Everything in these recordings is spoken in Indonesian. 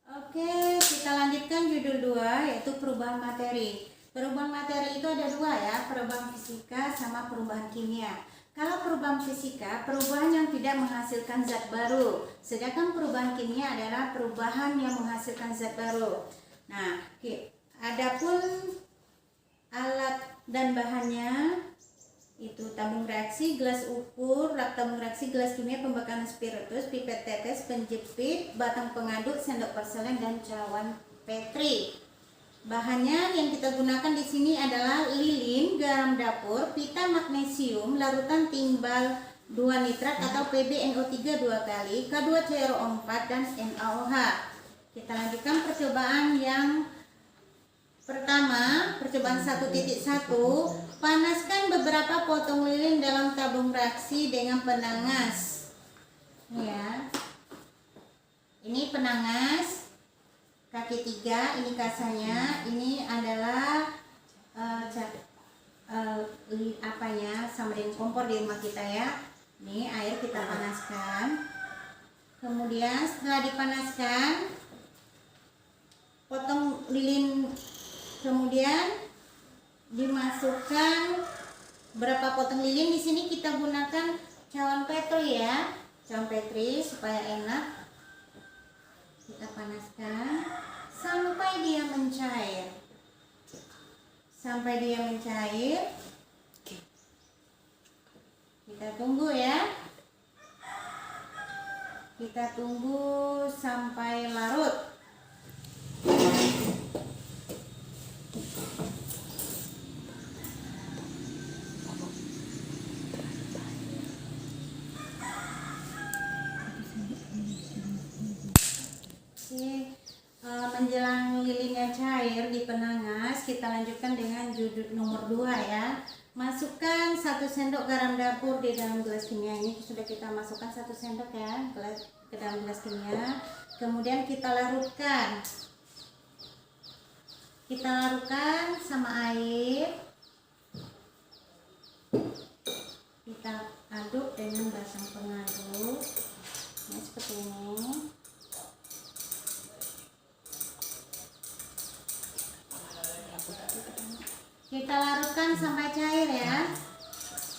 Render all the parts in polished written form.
Oke, kita lanjutkan judul 2 yaitu perubahan materi. Perubahan materi itu ada 2 ya, perubahan fisika sama perubahan kimia. Kalau perubahan fisika, perubahan yang tidak menghasilkan zat baru. Sedangkan perubahan kimia adalah perubahan yang menghasilkan zat baru. Nah, adapun alat dan bahannya itu tabung reaksi, gelas ukur, rak tabung reaksi, gelas kimia pembakaran spiritus, pipet tetes, penjepit, batang pengaduk, sendok porselen, dan cawan Petri. Bahannya yang kita gunakan di sini adalah lilin, garam dapur, pita magnesium, larutan timbal 2 nitrat atau PbNO3 2 kali, K2CrO4 dan NaOH. Kita lanjutkan percobaan yang pertama, percobaan 1.1. Panaskan beberapa potong lilin dalam tabung reaksi dengan penangas. Ya. Ini penangas kaki 3, ini kasanya, ini adalah sama dengan kompor di rumah kita ya. Ini air kita panaskan. Kemudian setelah dipanaskan, potong lilin, kemudian dimasukkan berapa potong lilin. Di sini kita gunakan cawan Petri ya, cawan Petri supaya enak. Kita panaskan sampai dia mencair. Sampai dia mencair. Kita tunggu ya. Kita tunggu sampai larut. Menjelang lilinnya cair di penangas, kita lanjutkan dengan judul nomor 2 ya. Masukkan 1 sendok garam dapur di dalam gelas kimia. Ini sudah kita masukkan 1 sendok ya ke dalam gelas kimia. Kemudian kita larutkan. Kita larutkan sama air. Kita aduk dengan batang pengaduk. Nah, seperti ini. Kita larutkan sampai cair ya.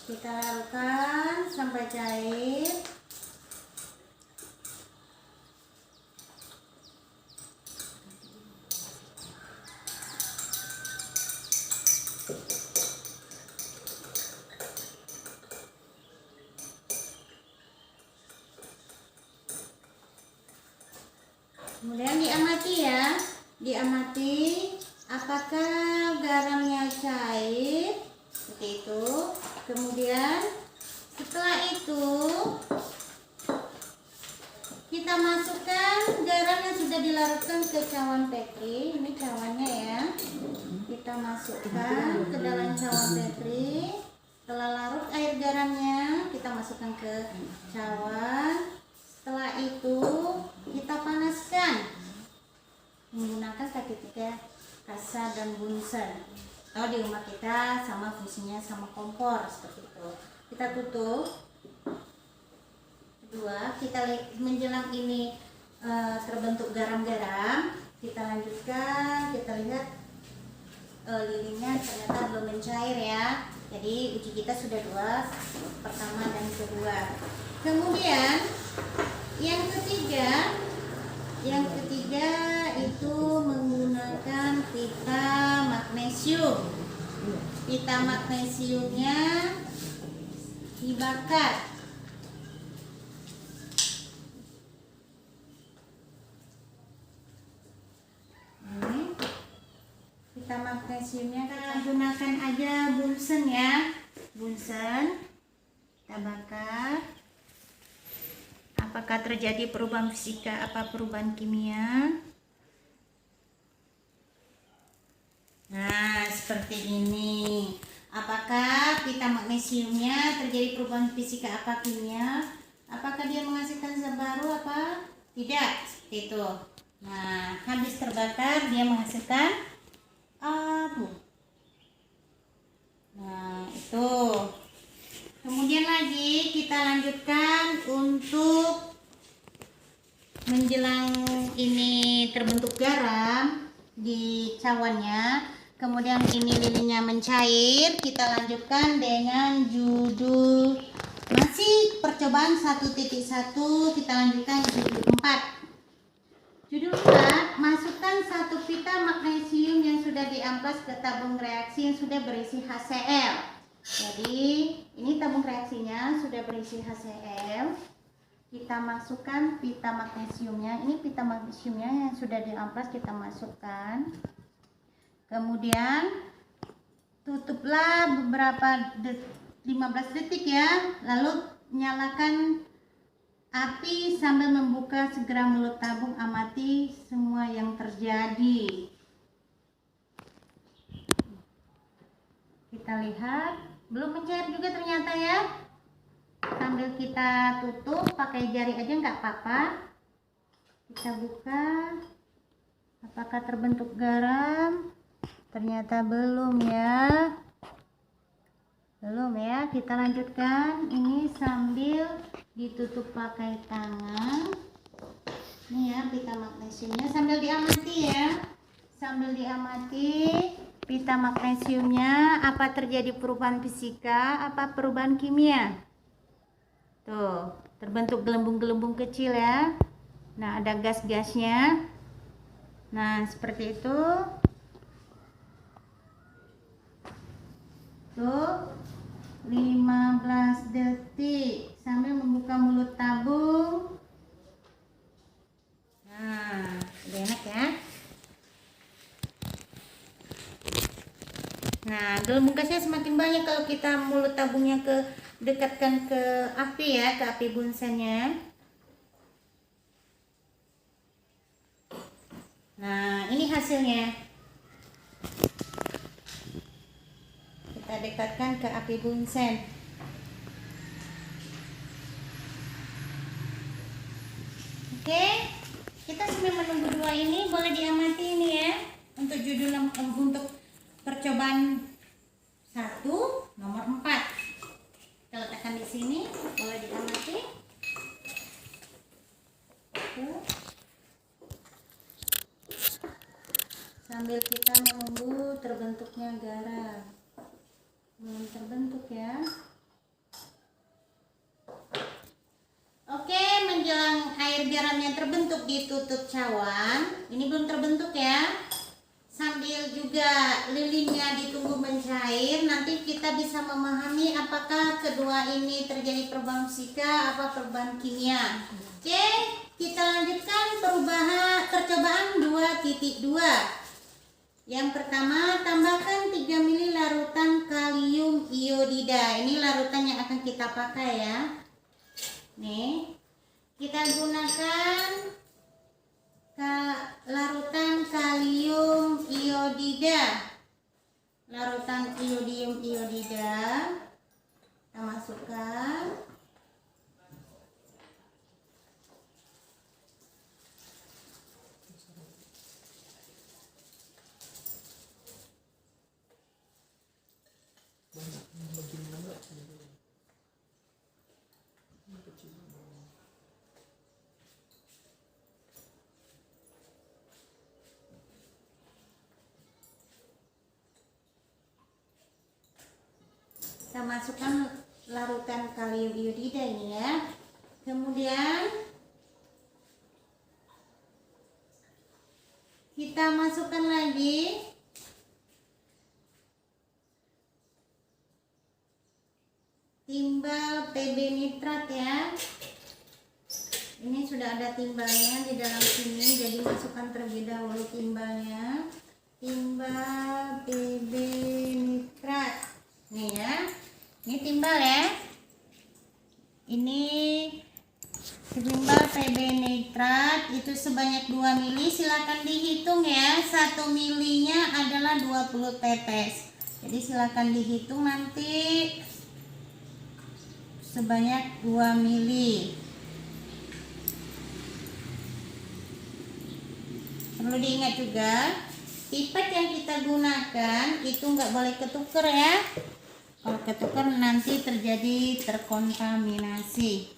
Kita larutkan sampai cair. Kemudian diamati ya. Diamati apakah garamnya cair, seperti itu. Kemudian setelah itu kita masukkan garam yang sudah dilarutkan ke cawan Petri. Ini cawannya ya, kita masukkan ke dalam cawan Petri. Setelah larut air garamnya, kita masukkan ke cawan. Setelah itu kita panaskan menggunakan kaki 3 kasa dan bunsen. Kalau di rumah kita sama fungsinya sama kompor seperti itu. Kita tutup. Kedua, kita menjelang ini terbentuk garam-garam, kita lanjutkan. Kita lihat lilinnya ternyata belum mencair ya. Jadi uji kita sudah 2, pertama dan kedua. Kemudian yang ketiga itu menggunakan pita magnesium. Pita magnesiumnya dibakar. Ini pita magnesiumnya kita gunakan aja bunsen ya. Bunsen kita bakar. Apakah terjadi perubahan fisika apa perubahan kimia? Nah, seperti ini. Apakah pita magnesiumnya terjadi perubahan fisika apa kimia? Apakah dia menghasilkan zat baru apa tidak? Seperti itu. Nah, habis terbakar dia menghasilkan abu. Nah, itu. Kemudian lagi kita lanjutkan untuk menjelang ini terbentuk garam di cawannya. Kemudian ini lilinnya mencair. Kita lanjutkan dengan judul masih percobaan 1.1. Kita lanjutkan judul 4. Judul 4, masukkan 1 pita magnesium yang sudah diamplas ke tabung reaksi yang sudah berisi HCl. Jadi ini tabung reaksinya sudah berisi HCl. Kita masukkan pita magnesiumnya. Ini pita magnesiumnya yang sudah diamplas, kita masukkan. Kemudian tutuplah beberapa 15 detik ya. Lalu nyalakan api sambil membuka segera mulut tabung, amati semua yang terjadi. Kita lihat belum mencair juga ternyata ya. Sambil kita tutup pakai jari aja nggak apa-apa. Kita buka, apakah terbentuk garam? Ternyata belum ya. Belum ya. Kita lanjutkan ini sambil ditutup pakai tangan. Ini ya pita magnesiumnya, sambil diamati ya. Sambil diamati pita magnesiumnya, apa terjadi perubahan fisika, apa perubahan kimia. Tuh, terbentuk gelembung-gelembung kecil ya. Nah, ada gas-gasnya. Nah, seperti itu. Tuh, 15 detik sambil membuka mulut tabung. Nah, udah enak ya. Nah, gelembung gasnya semakin banyak kalau kita mulut tabungnya dekatkan ke api ya, ke api bunsennya. Nah, ini hasilnya. Kita dekatkan ke api bunsen. Oke, kita sambil menunggu dua ini boleh diamati ini ya. Untuk judul untuk percobaan 1 nomor 4. Kita letakkan di sini, boleh diamati. Sambil kita menunggu terbentuknya garam. Belum terbentuk ya. Oke, menjelang air garamnya terbentuk di tutup cawan. Ini belum terbentuk ya. Sambil juga lilinnya ditunggu mencair, nanti kita bisa memahami apakah kedua ini terjadi perubahan fisika apa perubahan kimia. Oke, kita lanjutkan percobaan 2.2. Yang pertama, tambahkan 3 ml larutan kalium iodida. Ini larutan yang akan kita pakai ya. Nih, kita gunakan larutan kalium iodida. Larutan iodium iodida. Kita masukkan. Kita masukkan larutan kalium iodida ini ya. Kemudian kita masukkan lagi timbal PB nitrat ya. Ini sudah ada timbalnya di dalam sini, jadi masukkan terlebih dahulu timbalnya. Timbal PB nitrat. Nih ya. Ini timbal ya. Ini timbal PB nitrat itu sebanyak 2 mili. Silakan dihitung ya. 1 milinya adalah 20 tetes. Jadi silakan dihitung nanti sebanyak 2 mili. Perlu diingat juga, pipet yang kita gunakan itu nggak boleh ketuker ya. Kalau ketuker nanti terjadi terkontaminasi.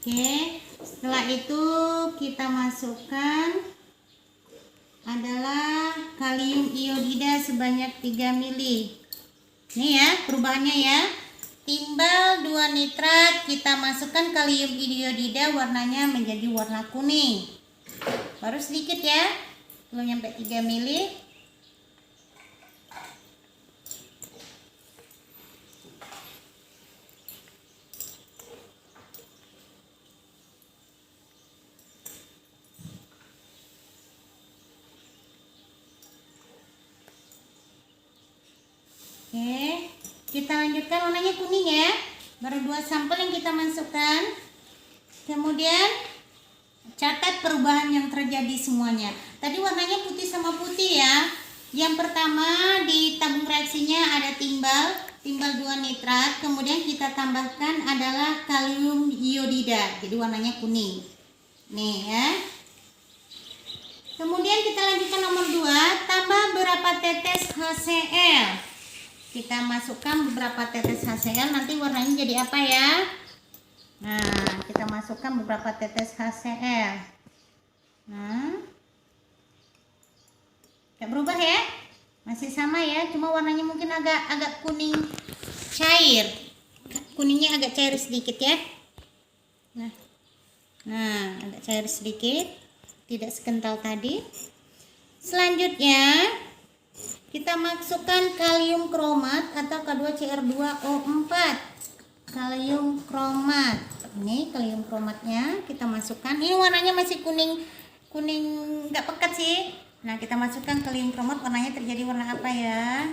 Oke, setelah itu kita masukkan adalah kalium iodida sebanyak 3 mili. Ini ya perubahannya ya. Timbal 2 nitrat, kita masukkan kalium iodida, warnanya menjadi warna kuning. Baru sedikit ya, belum nyampe 3 mili. Oke, kita lanjutkan, warnanya kuning ya. Baru 2 sampel yang kita masukkan. Kemudian catat perubahan yang terjadi semuanya. Tadi warnanya putih sama putih ya. Yang pertama di tabung reaksinya ada timbal 2 nitrat. Kemudian kita tambahkan adalah kalium iodida. Jadi warnanya kuning. Nih ya. Kemudian kita lanjutkan nomor 2, tambah berapa tetes HCl. Kita masukkan beberapa tetes HCl, nanti warnanya jadi apa ya? Nah, kita masukkan beberapa tetes HCl. Nah, gak berubah ya? Masih sama ya, cuma warnanya mungkin agak kuning cair. Kuningnya agak cair sedikit ya. Nah, agak cair sedikit, tidak sekental tadi. Selanjutnya kita masukkan kalium kromat atau K2Cr2O4. Kalium kromat. Ini kalium kromatnya kita masukkan. Ini warnanya masih kuning nggak pekat sih. Nah, kita masukkan kalium kromat, warnanya terjadi warna apa ya?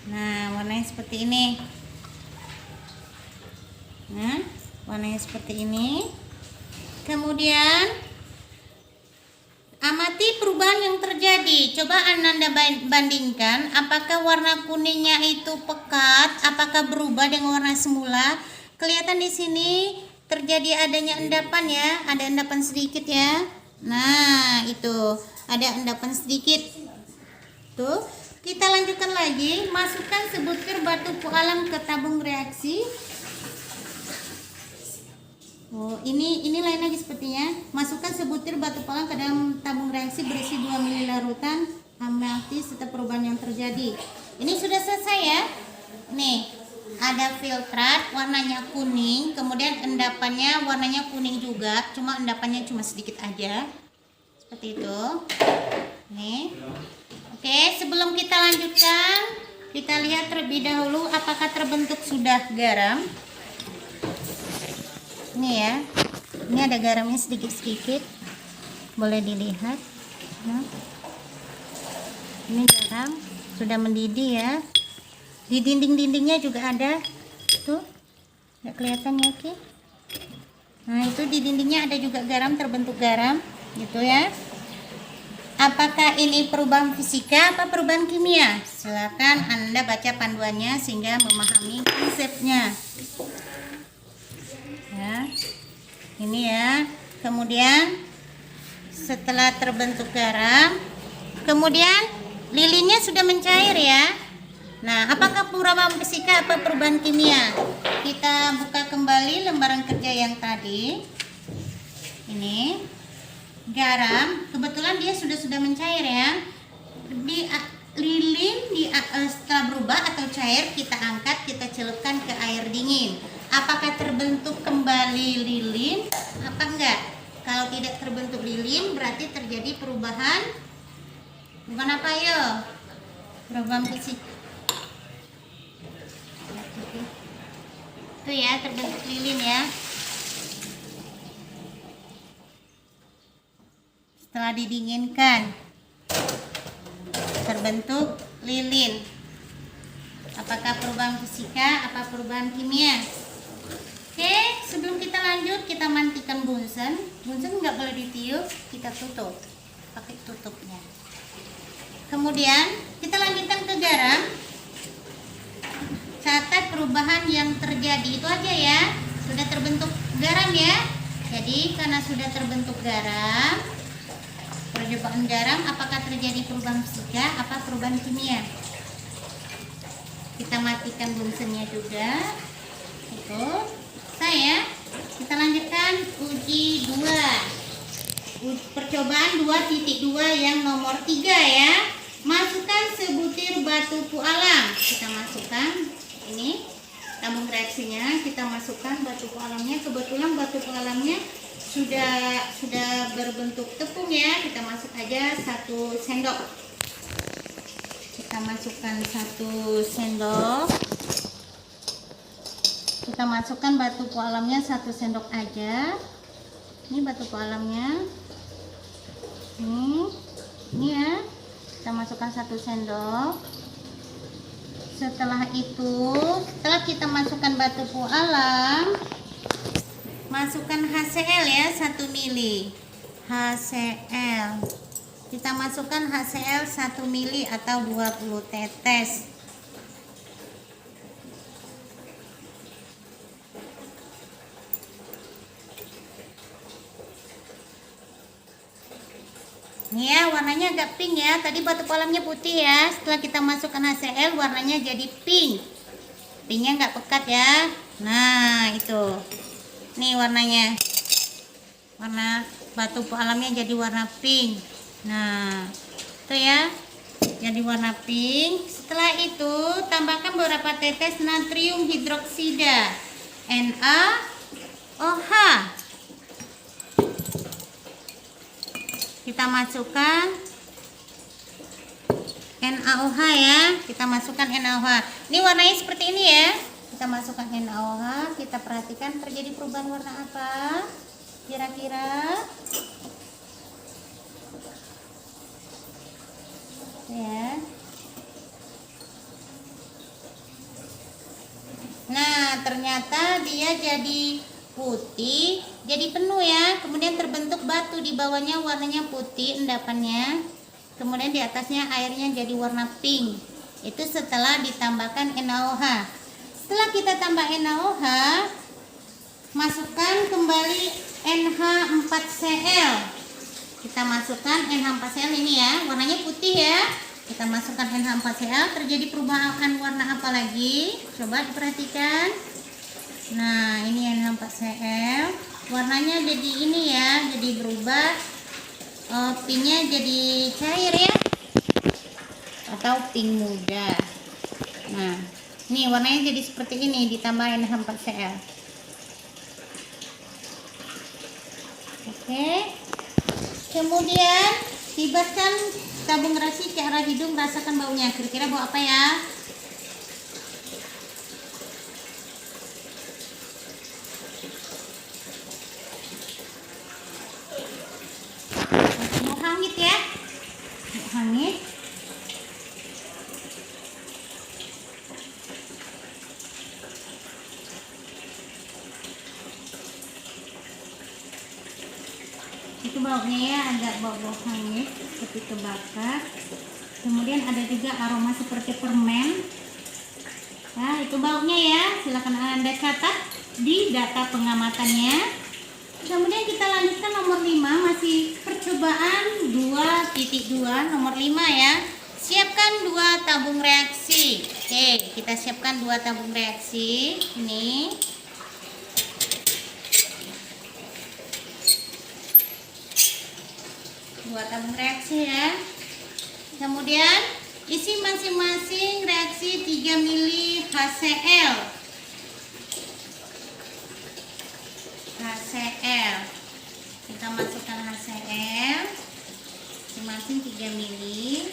Nah, warnanya seperti ini. Nah, warnanya seperti ini. Kemudian amati perubahan yang terjadi. Coba Anda bandingkan, apakah warna kuningnya itu pekat, apakah berubah dengan warna semula? Kelihatan di sini terjadi adanya endapan ya, ada endapan sedikit ya. Nah, itu ada endapan sedikit. Tuh. Kita lanjutkan lagi, masukkan sebutir batu pualam ke tabung reaksi. Oh, ini lain lagi sepertinya. Masukkan sebutir batu pualam ke dalam tabung reaksi berisi 2 mili larutan, amati serta perubahan yang terjadi. Ini sudah selesai ya. Nih, ada filtrat warnanya kuning, kemudian endapannya warnanya kuning juga, cuma endapannya cuma sedikit aja. Seperti itu. Nih. Oke, sebelum kita lanjutkan, kita lihat terlebih dahulu apakah terbentuk sudah garam. Ini ya, ini ada garamnya sedikit-sedikit, boleh dilihat. Nah, ini garam sudah mendidih ya. Di dinding-dindingnya juga ada, tuh, nggak kelihatan ya, oke? Nah, itu di dindingnya ada juga garam, terbentuk garam, gitu ya. Apakah ini perubahan fisika apa perubahan kimia? Silakan Anda baca panduannya sehingga memahami konsepnya. Ya, ini ya. Kemudian setelah terbentuk garam, kemudian lilinnya sudah mencair ya. Nah, apakah perubahan fisika apa perubahan kimia? Kita buka kembali lembaran kerja yang tadi. Ini garam, kebetulan dia sudah mencair ya. Di lilin setelah berubah atau cair, kita angkat, kita celupkan ke air dingin. Apakah terbentuk kembali lilin apa enggak? Kalau tidak terbentuk lilin berarti terjadi perubahan, bukan apa yo? Perubahan fisik. Itu ya, terbentuk lilin ya. Setelah didinginkan terbentuk lilin. Apakah perubahan fisika apa perubahan kimia? Oke, sebelum kita lanjut, kita matikan bunsen. Bunsen nggak boleh ditiup, kita tutup pakai tutupnya. Kemudian kita lanjutkan ke garam. Catat perubahan yang terjadi, itu aja ya. Sudah terbentuk garam ya. Jadi karena sudah terbentuk garam, percobaan garam, apakah terjadi perubahan fisika apa perubahan kimia? Kita matikan bunsennya juga. Itu saya. Kita lanjutkan uji 2. Percobaan 2.2 yang nomor 3 ya. Masukkan sebutir batu pualam. Kita masukkan ini tabung reaksinya, kita masukkan batu pualamnya. Kebetulan batu pualamnya sudah berbentuk tepung ya. Kita masuk aja 1 sendok. Kita masukkan 1 sendok. Kita masukkan batu pualamnya 1 sendok aja. Ini batu pualamnya. Ini ya. Kita masukkan 1 sendok. Setelah kita masukkan batu pualam, masukkan HCl ya 1 mili. HCl. Kita masukkan HCl 1 mili atau 20 tetes. Nih ya, warnanya agak pink ya. Tadi batu pualamnya putih ya. Setelah kita masukkan HCl, warnanya jadi pink. Pinknya nggak pekat ya. Nah itu. Nih warnanya. Warna batu pualamnya jadi warna pink. Nah itu ya. Jadi warna pink. Setelah itu tambahkan beberapa tetes natrium hidroksida NaOH. Kita masukkan NaOH ya. Kita masukkan NaOH. Ini warnanya seperti ini ya. Kita masukkan NaOH. Kita perhatikan terjadi perubahan warna apa? Kira-kira ya. Nah, ternyata dia jadi putih, jadi penuh ya. Kemudian terbentuk batu di bawahnya, warnanya putih endapannya. Kemudian di atasnya airnya jadi warna pink. Itu setelah ditambahkan NaOH. Setelah kita tambah NaOH, masukkan kembali NH4Cl. Kita masukkan NH4Cl ini ya, warnanya putih ya. Kita masukkan NH4Cl, terjadi perubahan warna apa lagi? Coba diperhatikan. Nah ini NH4Cl, warnanya jadi ini ya, jadi berubah, pinknya jadi cair ya, atau pink muda. Nah ini warnanya jadi seperti ini ditambah NH4Cl. Oke, kemudian tibakan tabung reaksi ke arah hidung, rasakan baunya. Kira-kira bau apa ya? Hangit ya, hangit. Itu baunya ya, agak bau-bau hangit seperti kebakar. Kemudian ada juga aroma seperti permen. Nah itu baunya ya, silakan Anda catat di data pengamatannya. Kemudian kita lanjutkan nomor 5, masih percobaan 2.2 nomor 5 ya. Siapkan 2 tabung reaksi. Oke, kita siapkan 2 tabung reaksi. Ini. Dua tabung reaksi ya. Kemudian isi masing-masing reaksi 3 mili HCl. Kita masukkan HCl masing-masing 3 mili.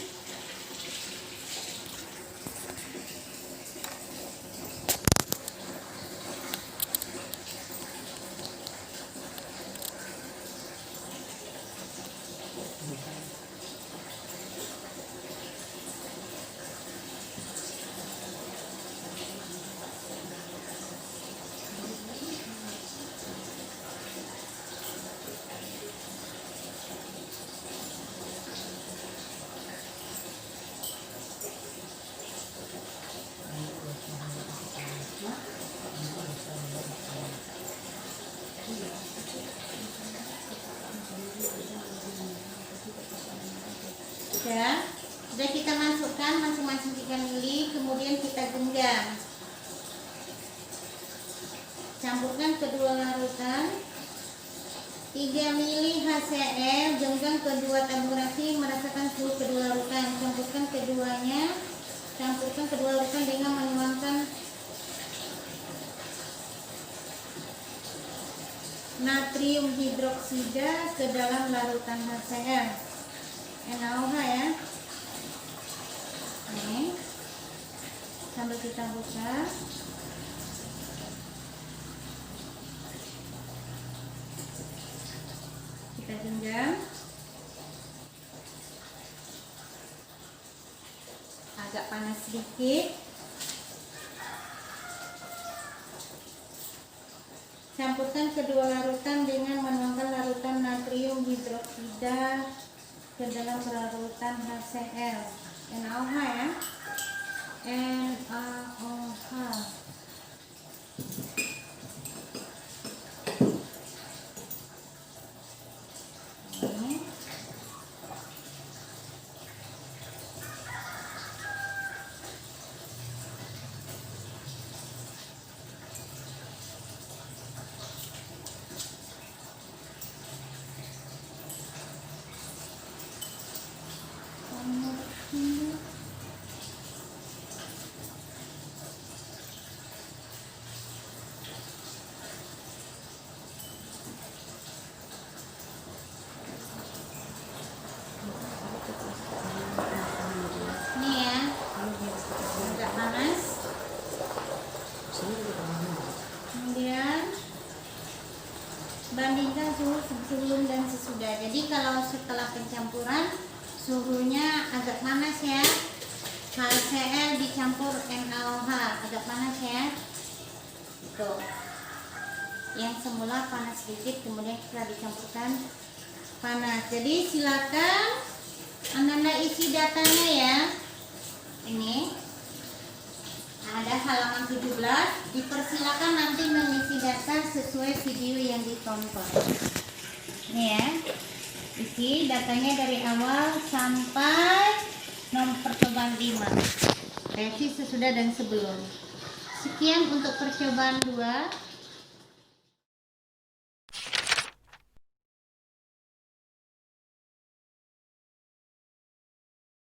larutan masing-masing 3 ml, kemudian kita genggam. Campurkan kedua larutan 3 ml HCl, genggam kedua tabung reaksi, merasakan suhu kedua larutan. Campurkan kedua larutan dengan menuangkan natrium hidroksida ke dalam larutan HCl NaOH ya. Nih, sambil kita buka. Kita genggam. Agak panas sedikit. Campurkan kedua larutan dengan menuangkan larutan natrium hidroksida ke dalam larutan HCl NaOH ya. NaOH. Kemudian bandingkan suhu sebelum dan sesudah. Jadi kalau setelah pencampuran suhunya agak panas ya. HCl dicampur NaOH agak panas ya. Tuh. Yang semula panas sedikit, kemudian setelah dicampurkan panas. Jadi silakan Anda isi datanya ya. Ini ada halaman 17, dipersilakan nanti mengisi data sesuai video yang ditonton. Ini ya, isi datanya dari awal sampai nomor percobaan 5, reaksi sesudah dan sebelum. Sekian untuk percobaan 2.